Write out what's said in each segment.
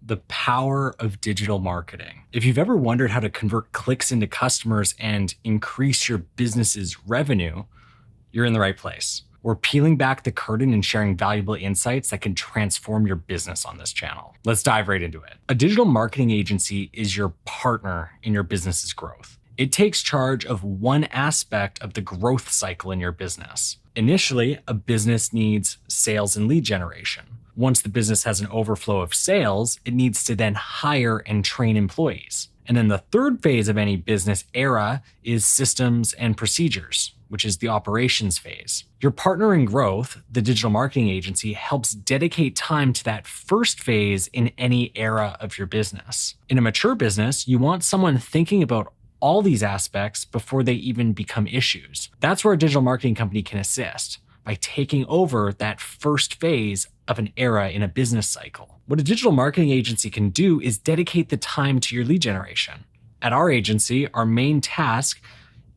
the power of digital marketing. If you've ever wondered how to convert clicks into customers and increase your business's revenue, you're in the right place. We're peeling back the curtain and sharing valuable insights that can transform your business on this channel. Let's dive right into it. A digital marketing agency is your partner in your business's growth. It takes charge of one aspect of the growth cycle in your business. Initially, a business needs sales and lead generation. Once the business has an overflow of sales, it needs to then hire and train employees. And then the third phase of any business era is systems and procedures, which is the operations phase. Your partner in growth, the digital marketing agency, helps dedicate time to that first phase in any era of your business. In a mature business, you want someone thinking about all these aspects before they even become issues. That's where a digital marketing company can assist, by taking over that first phase of an era in a business cycle. What a digital marketing agency can do is dedicate the time to your lead generation. At our agency, our main task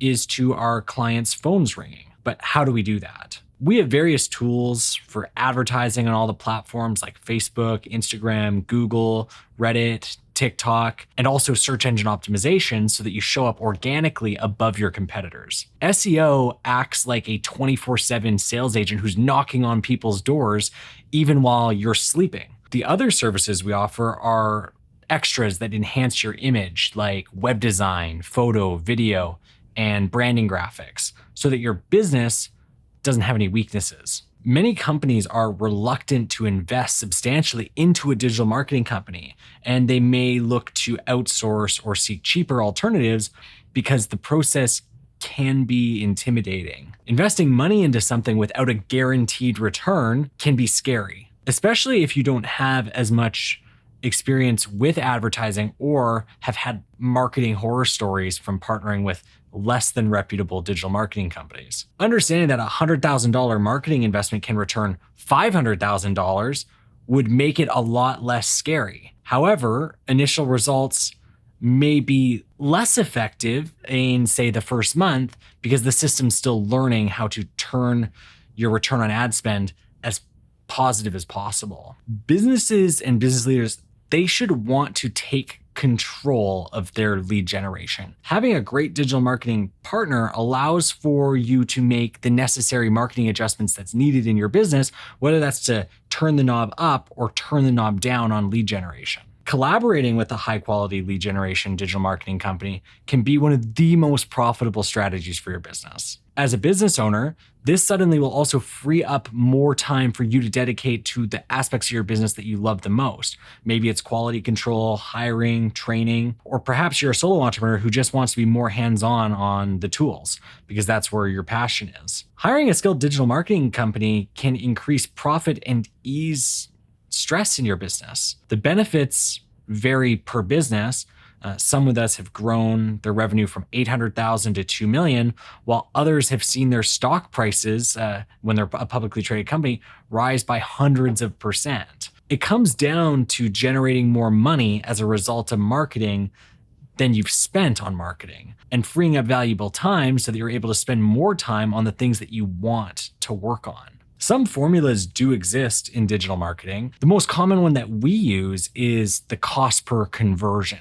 is to our clients' phones ringing. But how do we do that? We have various tools for advertising on all the platforms like Facebook, Instagram, Google, Reddit, TikTok, and also search engine optimization so that you show up organically above your competitors. SEO acts like a 24/7 sales agent who's knocking on people's doors even while you're sleeping. The other services we offer are extras that enhance your image, like web design, photo, video, and branding graphics, so that your business doesn't have any weaknesses. Many companies are reluctant to invest substantially into a digital marketing company, and they may look to outsource or seek cheaper alternatives because the process can be intimidating. Investing money into something without a guaranteed return can be scary, especially if you don't have as much experience with advertising or have had marketing horror stories from partnering with less than reputable digital marketing companies. Understanding that a $100,000 marketing investment can return $500,000 would make it a lot less scary. However, initial results may be less effective in, say, the first month because the system's still learning how to turn your return on ad spend as positive as possible. Businesses and business leaders, they should want to take control of their lead generation. Having a great digital marketing partner allows for you to make the necessary marketing adjustments that's needed in your business, whether that's to turn the knob up or turn the knob down on lead generation. Collaborating with a high-quality lead generation digital marketing company can be one of the most profitable strategies for your business. As a business owner, this suddenly will also free up more time for you to dedicate to the aspects of your business that you love the most. Maybe it's quality control, hiring, training, or perhaps you're a solo entrepreneur who just wants to be more hands-on on the tools because that's where your passion is. Hiring a skilled digital marketing company can increase profit and ease stress in your business. The benefits vary per business. Some with us have grown their revenue from $800,000 to $2 million, while others have seen their stock prices, when they're a publicly traded company, rise by hundreds of %. It comes down to generating more money as a result of marketing than you've spent on marketing and freeing up valuable time so that you're able to spend more time on the things that you want to work on. Some formulas do exist in digital marketing. The most common one that we use is the cost per conversion.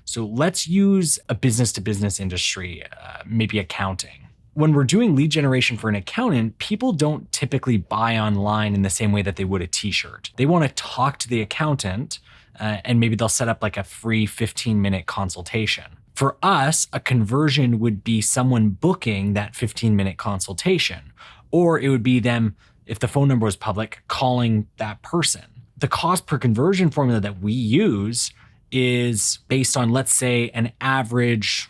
So let's use a business-to-business industry, maybe accounting. When we're doing lead generation for an accountant, people don't typically buy online in the same way that they would a t-shirt. They want to talk to the accountant, and maybe they'll set up like a free 15-minute consultation. For us, a conversion would be someone booking that 15-minute consultation, or it would be them, if the phone number was public, calling that person. The cost per conversion formula that we use is based on, let's say, an average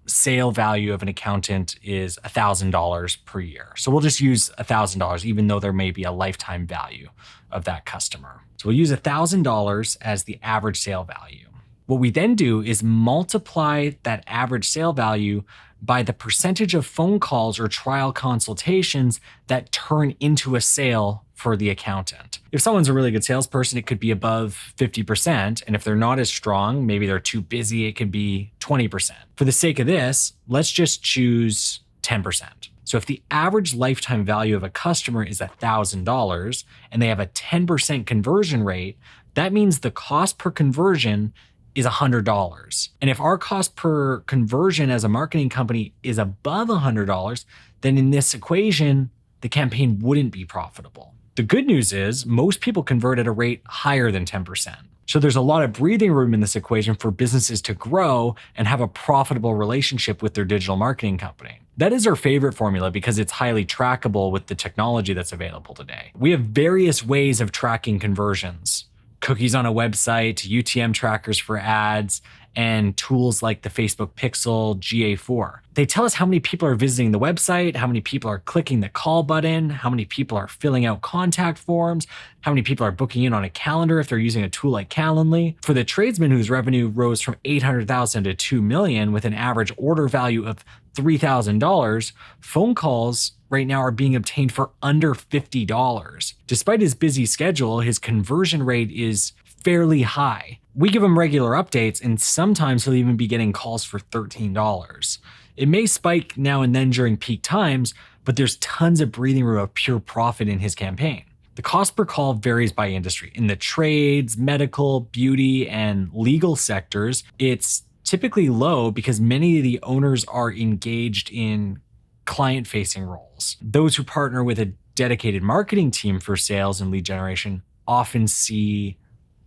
sale value of an accountant is $1,000 per year. So we'll just use $1,000, even though there may be a lifetime value of that customer. So we'll use $1,000 as the average sale value. What we then do is multiply that average sale value by the percentage of phone calls or trial consultations that turn into a sale for the accountant. If someone's a really good salesperson, it could be above 50%. And if they're not as strong, maybe they're too busy, it could be 20%. For the sake of this, let's just choose 10%. So if the average lifetime value of a customer is $1,000 and they have a 10% conversion rate, that means the cost per conversion is $100. And if our cost per conversion as a marketing company is above $100, then in this equation, the campaign wouldn't be profitable. The good news is most people convert at a rate higher than 10%. So there's a lot of breathing room in this equation for businesses to grow and have a profitable relationship with their digital marketing company. That is our favorite formula because it's highly trackable with the technology that's available today. We have various ways of tracking conversions. Cookies on a website, UTM trackers for ads, and tools like the Facebook Pixel GA4. They tell us how many people are visiting the website, how many people are clicking the call button, how many people are filling out contact forms, how many people are booking in on a calendar if they're using a tool like Calendly. For the tradesman whose revenue rose from $800,000 to $2 million with an average order value of $3,000, phone calls right now are being obtained for under $50. Despite his busy schedule, his conversion rate is fairly high. We give him regular updates, and sometimes he'll even be getting calls for $13. It may spike now and then during peak times, but there's tons of breathing room of pure profit in his campaign. The cost per call varies by industry. In the trades, medical, beauty, and legal sectors, it's typically low because many of the owners are engaged in client-facing roles. Those who partner with a dedicated marketing team for sales and lead generation often see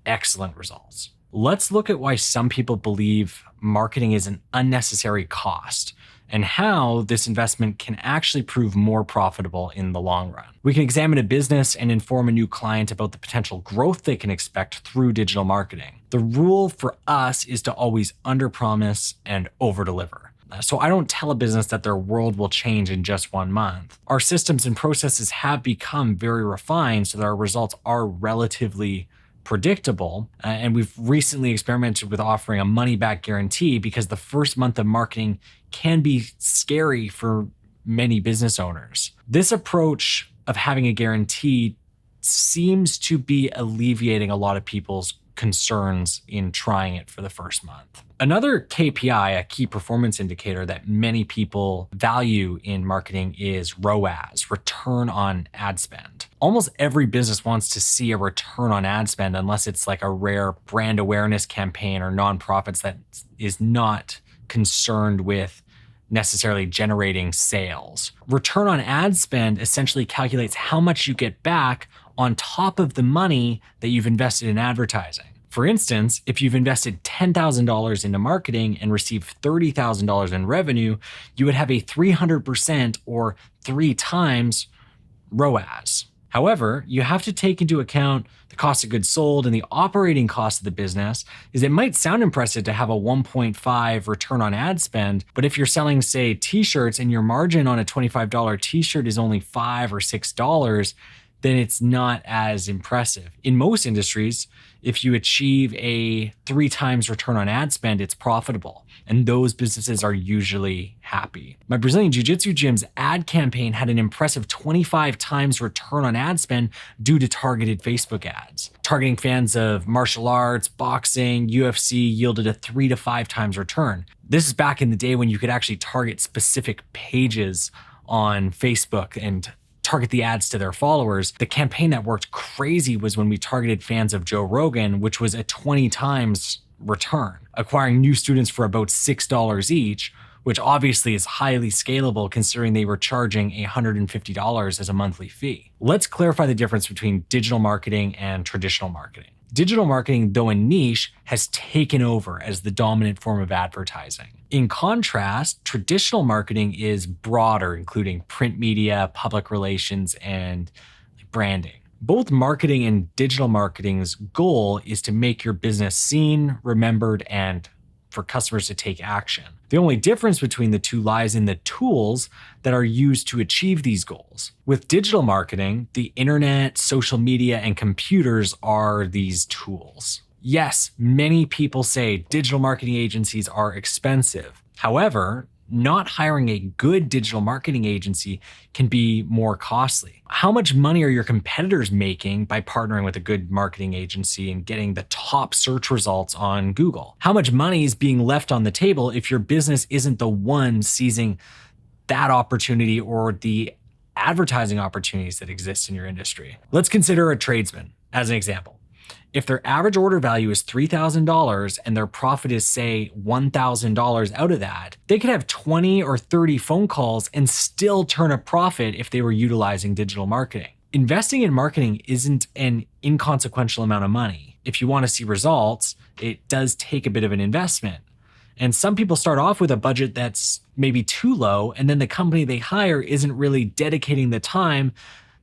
excellent results. Let's look at why some people believe marketing is an unnecessary cost and how this investment can actually prove more profitable in the long run. We can examine a business and inform a new client about the potential growth they can expect through digital marketing. The rule for us is to always underpromise and overdeliver. So I don't tell a business that their world will change in just 1 month. Our systems and processes have become very refined so that our results are relatively predictable. And we've recently experimented with offering a money-back guarantee because the first month of marketing can be scary for many business owners. This approach of having a guarantee seems to be alleviating a lot of people's concerns in trying it for the first month. Another KPI, a key performance indicator that many people value in marketing is ROAS, return on ad spend. Almost every business wants to see a return on ad spend unless it's like a rare brand awareness campaign or nonprofits that is not concerned with necessarily generating sales. Return on ad spend essentially calculates how much you get back on top of the money that you've invested in advertising. For instance, if you've invested $10,000 into marketing and received $30,000 in revenue, you would have a 300% or 3 times ROAS. However, you have to take into account the cost of goods sold and the operating cost of the business, is it might sound impressive to have a 1.5 return on ad spend, but if you're selling, say, t-shirts and your margin on a $25 t-shirt is only $5 or $6, then it's not as impressive. In most industries, if you achieve a 3 times return on ad spend, it's profitable. And those businesses are usually happy. My Brazilian Jiu-Jitsu gym's ad campaign had an impressive 25 times return on ad spend due to targeted Facebook ads. Targeting fans of martial arts, boxing, UFC yielded a 3 to 5 times return. This is back in the day when you could actually target specific pages on Facebook and target the ads to their followers. The campaign that worked crazy was when we targeted fans of Joe Rogan, which was a 20 times return, acquiring new students for about $6 each, which obviously is highly scalable considering they were charging $150 as a monthly fee. Let's clarify the difference between digital marketing and traditional marketing. Digital marketing, though a niche, has taken over as the dominant form of advertising. In contrast, traditional marketing is broader, including print media, public relations, and branding. Both marketing and digital marketing's goal is to make your business seen, remembered, and for customers to take action. The only difference between the two lies in the tools that are used to achieve these goals. With digital marketing, the internet, social media, and computers are these tools. Yes, many people say digital marketing agencies are expensive. However, not hiring a good digital marketing agency can be more costly. How much money are your competitors making by partnering with a good marketing agency and getting the top search results on Google? How much money is being left on the table if your business isn't the one seizing that opportunity or the advertising opportunities that exist in your industry? Let's consider a tradesman as an example. If their average order value is $3,000 and their profit is, say, $1,000 out of that, they could have 20 or 30 phone calls and still turn a profit if they were utilizing digital marketing. Investing in marketing isn't an inconsequential amount of money. If you want to see results, it does take a bit of an investment. And some people start off with a budget that's maybe too low, and then the company they hire isn't really dedicating the time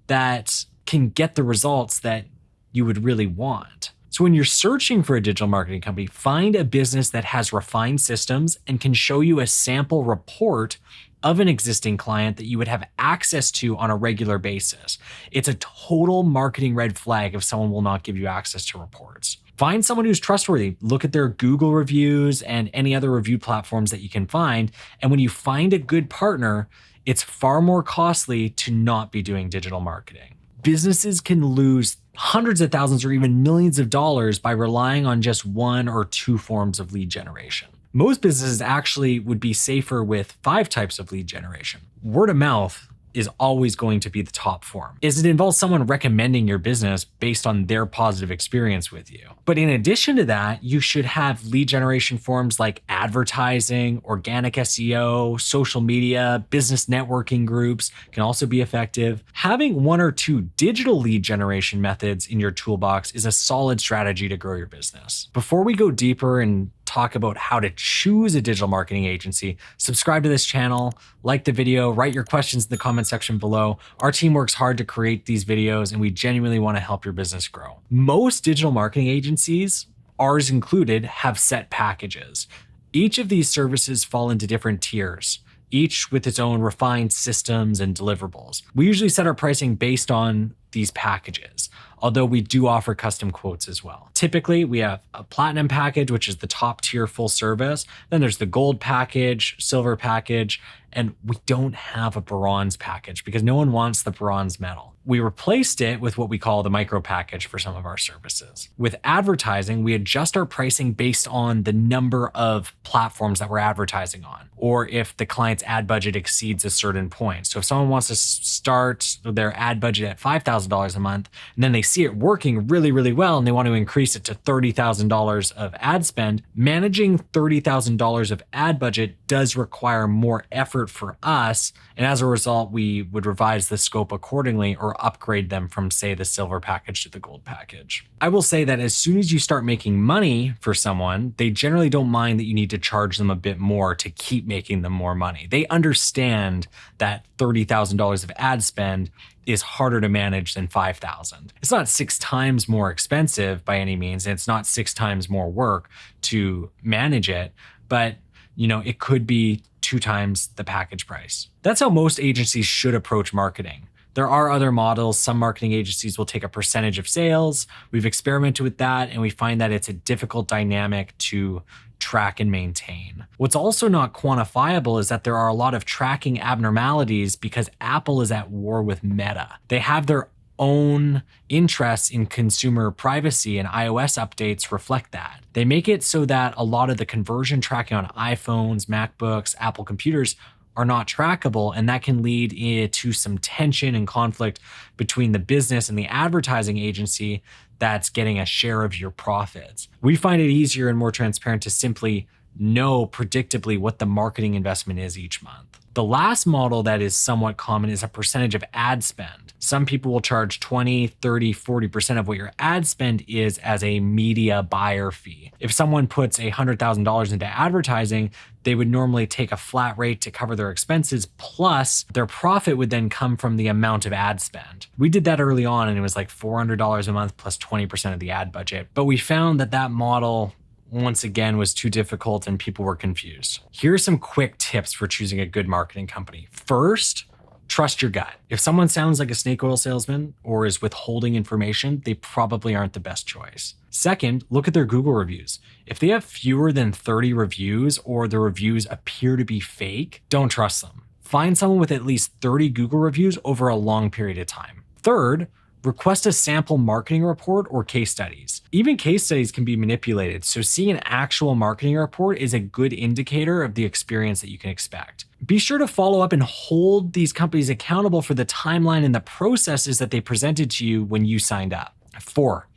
that can get the results that you would really want. So when you're searching for a digital marketing company, find a business that has refined systems and can show you a sample report of an existing client that you would have access to on a regular basis. It's a total marketing red flag if someone will not give you access to reports. Find someone who's trustworthy. Look at their Google reviews and any other review platforms that you can find. And when you find a good partner, it's far more costly to not be doing digital marketing. Businesses can lose hundreds of thousands or even millions of dollars by relying on just one or two forms of lead generation. Most businesses actually would be safer with 5 types of lead generation. Word of mouth is always going to be the top form, as it involves someone recommending your business based on their positive experience with you. But in addition to that, you should have lead generation forms like advertising, organic SEO, social media, business networking groups can also be effective. Having 1 or 2 digital lead generation methods in your toolbox is a solid strategy to grow your business. Before we go deeper and talk about how to choose a digital marketing agency, subscribe to this channel, like the video, write your questions in the comment section below. Our team works hard to create these videos and we genuinely want to help your business grow. Most digital marketing agencies, ours included, have set packages. Each of these services fall into different tiers, each with its own refined systems and deliverables. We usually set our pricing based on these packages, although we do offer custom quotes as well. Typically, we have a platinum package, which is the top tier full service. Then there's the gold package, silver package, and we don't have a bronze package because no one wants the bronze medal. We replaced it with what we call the micro package for some of our services. With advertising, we adjust our pricing based on the number of platforms that we're advertising on, or if the client's ad budget exceeds a certain point. So if someone wants to start their ad budget at $5,000 a month, and then they see it working really, really well, and they want to increase it to $30,000 of ad spend, managing $30,000 of ad budget does require more effort for us. And as a result, we would revise the scope accordingly or upgrade them from, say, the silver package to the gold package. I will say that as soon as you start making money for someone, they generally don't mind that you need to charge them a bit more to keep making them more money. They understand that $30,000 of ad spend is harder to manage than $5,000. It's not 6 times more expensive by any means, and it's not 6 times more work to manage it, but it could be 2 times the package price. That's how most agencies should approach marketing. There are other models. Some marketing agencies will take a percentage of sales. We've experimented with that, and we find that it's a difficult dynamic to track and maintain. What's also not quantifiable is that there are a lot of tracking abnormalities because Apple is at war with Meta. They have their own interests in consumer privacy, and iOS updates reflect that. They make it so that a lot of the conversion tracking on iPhones, MacBooks, Apple computers are not trackable, and that can lead to some tension and conflict between the business and the advertising agency that's getting a share of your profits. We find it easier and more transparent to simply know predictably what the marketing investment is each month. The last model that is somewhat common is a percentage of ad spend. Some people will charge 20, 30, 40% of what your ad spend is as a media buyer fee. If someone puts $100,000 into advertising, they would normally take a flat rate to cover their expenses, plus their profit would then come from the amount of ad spend. We did that early on, and it was like $400 a month plus 20% of the ad budget. But we found that model, once again, was too difficult and people were confused. Here are some quick tips for choosing a good marketing company. First, trust your gut. If someone sounds like a snake oil salesman or is withholding information, they probably aren't the best choice. Second, look at their Google reviews. If they have fewer than 30 reviews or the reviews appear to be fake, don't trust them. Find someone with at least 30 Google reviews over a long period of time. Third, request a sample marketing report or case studies. Even case studies can be manipulated, so seeing an actual marketing report is a good indicator of the experience that you can expect. Be sure to follow up and hold these companies accountable for the timeline and the processes that they presented to you when you signed up. 4,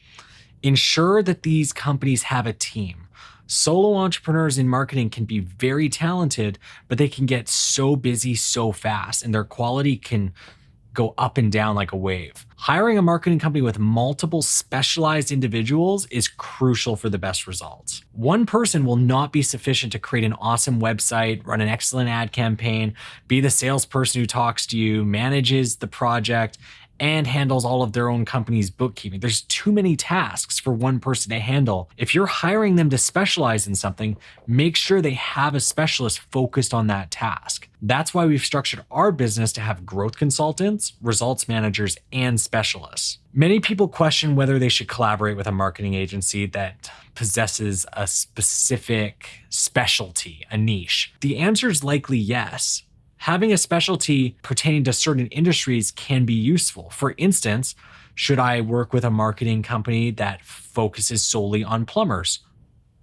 Ensure that these companies have a team. Solo entrepreneurs in marketing can be very talented, but they can get so busy so fast, and their quality can go up and down like a wave. Hiring a marketing company with multiple specialized individuals is crucial for the best results. One person will not be sufficient to create an awesome website, run an excellent ad campaign, be the salesperson who talks to you, manages the project, and handles all of their own company's bookkeeping. There's too many tasks for one person to handle. If you're hiring them to specialize in something, make sure they have a specialist focused on that task. That's why we've structured our business to have growth consultants, results managers, and specialists. Many people question whether they should collaborate with a marketing agency that possesses a specific specialty, a niche. The answer is likely yes. Having a specialty pertaining to certain industries can be useful. For instance, should I work with a marketing company that focuses solely on plumbers?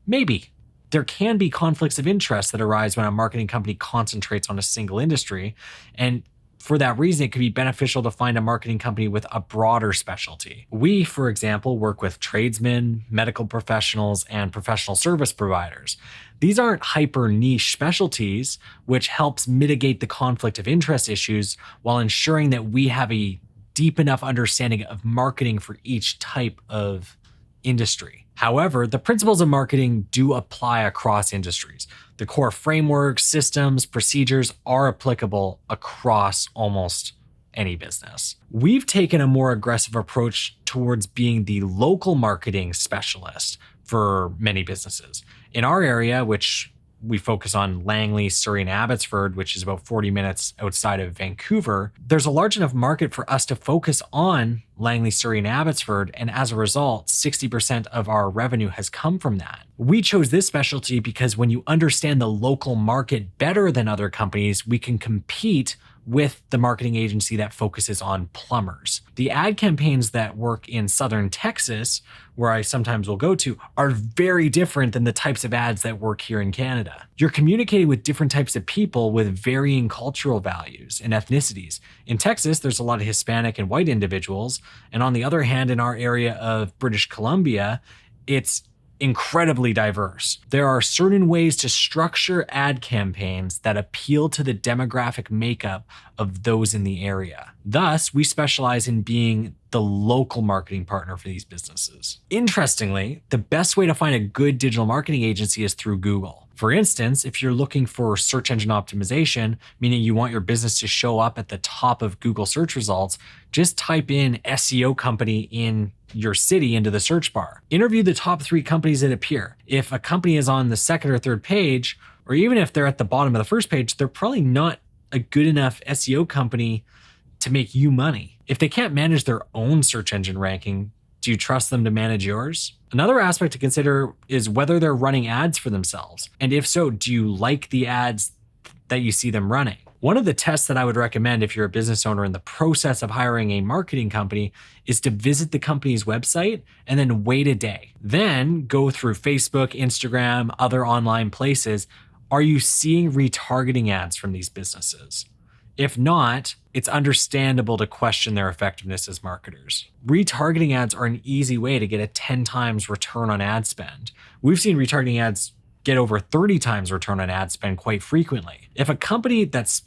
Maybe. There can be conflicts of interest that arise when a marketing company concentrates on a single industry. And for that reason, it could be beneficial to find a marketing company with a broader specialty. We, for example, work with tradesmen, medical professionals, and professional service providers. These aren't hyper niche specialties, which helps mitigate the conflict of interest issues while ensuring that we have a deep enough understanding of marketing for each type of industry. However, the principles of marketing do apply across industries. The core frameworks, systems, procedures are applicable across almost any business. We've taken a more aggressive approach towards being the local marketing specialist for many businesses. In our area, which we focus on Langley, Surrey, and Abbotsford, which is about 40 minutes outside of Vancouver, there's a large enough market for us to focus on Langley, Surrey, and Abbotsford, and as a result, 60% of our revenue has come from that. We chose this specialty because when you understand the local market better than other companies, we can compete with the marketing agency that focuses on plumbers. The ad campaigns that work in Southern Texas, where I sometimes will go to, are very different than the types of ads that work here in Canada. You're communicating with different types of people with varying cultural values and ethnicities. In Texas, there's a lot of Hispanic and white individuals. And on the other hand, in our area of British Columbia, it's incredibly diverse. There are certain ways to structure ad campaigns that appeal to the demographic makeup of those in the area. Thus, we specialize in being the local marketing partner for these businesses. Interestingly, the best way to find a good digital marketing agency is through Google. For instance, if you're looking for search engine optimization, meaning you want your business to show up at the top of Google search results, just type in SEO company in your city into the search bar. Interview the top 3 companies that appear. If a company is on the second or third page, or even if they're at the bottom of the first page, they're probably not a good enough SEO company to make you money. If they can't manage their own search engine ranking, do you trust them to manage yours? Another aspect to consider is whether they're running ads for themselves. And if so, do you like the ads that you see them running? One of the tests that I would recommend if you're a business owner in the process of hiring a marketing company is to visit the company's website and then wait a day. Then go through Facebook, Instagram, other online places. Are you seeing retargeting ads from these businesses? If not, it's understandable to question their effectiveness as marketers. Retargeting ads are an easy way to get a 10 times return on ad spend. We've seen retargeting ads get over 30 times return on ad spend quite frequently. If a company that's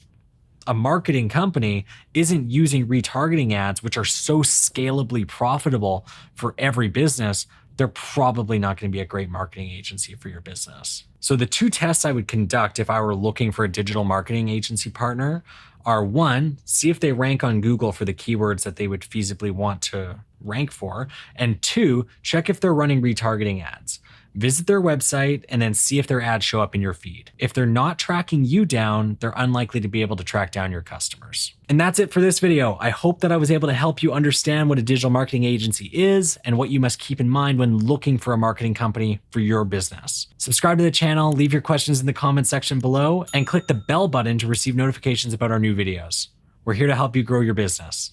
a marketing company isn't using retargeting ads, which are so scalably profitable for every business, they're probably not going to be a great marketing agency for your business. So the 2 tests I would conduct if I were looking for a digital marketing agency partner are 1, see if they rank on Google for the keywords that they would feasibly want to rank for, and 2, check if they're running retargeting ads. Visit their website and then see if their ads show up in your feed. If they're not tracking you down, they're unlikely to be able to track down your customers. And that's it for this video. I hope that I was able to help you understand what a digital marketing agency is and what you must keep in mind when looking for a marketing company for your business. Subscribe to the channel, leave your questions in the comment section below, and click the bell button to receive notifications about our new videos. We're here to help you grow your business.